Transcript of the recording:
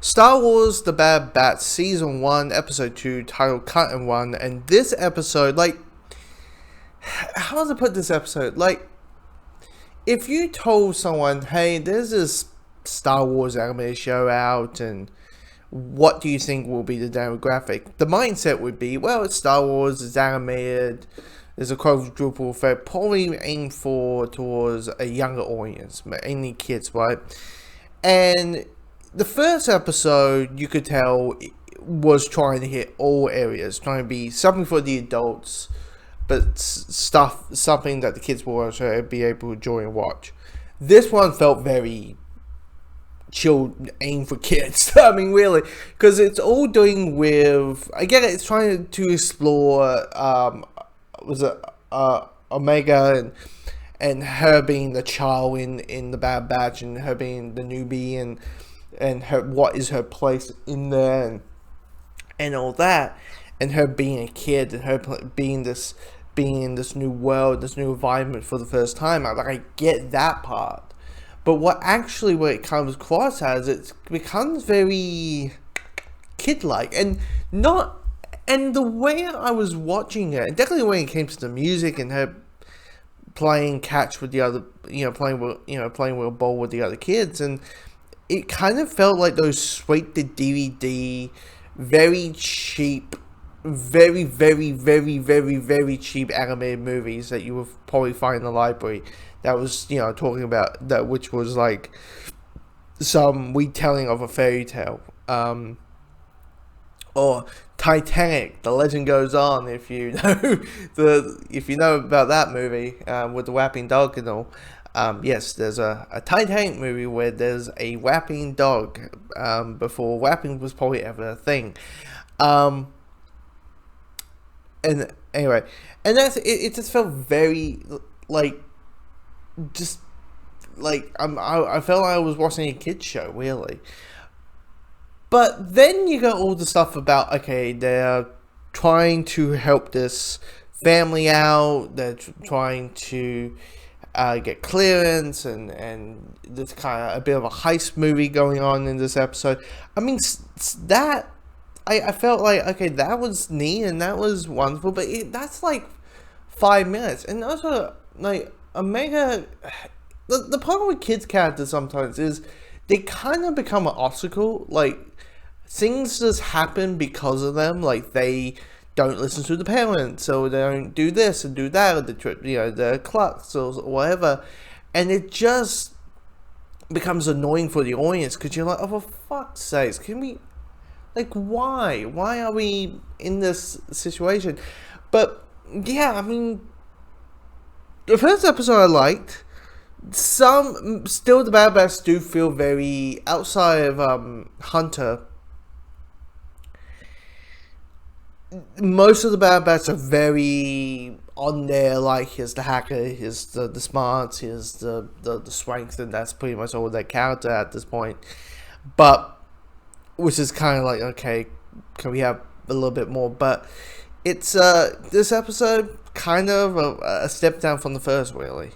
Star Wars The Bad Batch Season 1, Episode 2, titled Cut and Run. And this episode, how to put this episode? If you told someone, hey, there's this Star Wars animated show out, and what do you think will be the demographic? The mindset would be, well, it's Star Wars, it's animated, there's a quadruple effect, probably aimed towards a younger audience, mainly kids, right? And the first episode, you could tell, was trying to hit all areas, trying to be something for the adults, but something that the kids will also be able to enjoy and watch. This one felt very chill, aimed for kids. I mean, really, because it's all doing with, I get it, it's trying to explore, Omega and her being the child in the Bad Batch, and her being the newbie, and her, what is her place in there, and all that, and her being a kid, and her being in this new world, this new environment for the first time. I get that part, but what it comes across as, it becomes very kid-like, and the way I was watching it, definitely when it came to the music and her playing catch with the other, playing with ball with the other kids, and it kind of felt like those straight to DVD, very cheap, very, very, very, very, very cheap animated movies that you would probably find in the library. That was, talking about that, which was like some retelling of a fairy tale, or Titanic, The Legend Goes On. If you know about that movie, with the whopping dog and all. Yes, there's a Titanic movie where there's a whopping dog, before whopping was probably ever a thing. And anyway, and it just felt very, I felt like I was watching a kid's show, really. But then you got all the stuff about, okay, they're trying to help this family out, they're trying to get clearance, and there's kind of a bit of a heist movie going on in this episode. I mean, that, I felt like, okay, that was neat and that was wonderful, but that's like 5 minutes. And also, like, Omega, the problem with kids' characters sometimes is they kind of become an obstacle. Like, things just happen because of them. Like, they don't listen to the parents, so they don't do this and do that, or the clucks or whatever, and it just becomes annoying for the audience, because you're like, oh, for fuck's sakes, can we, why are we in this situation? But yeah, I mean, the first episode I liked. Still, the Bad Batch do feel very, outside of Hunter, most of the Bad Batch are very on there, like, here's the hacker, here's the smarts, here's the strength, and that's pretty much all their character at this point. But, which is kind of like, okay, can we have a little bit more? But it's, this episode, kind of a step down from the first, really.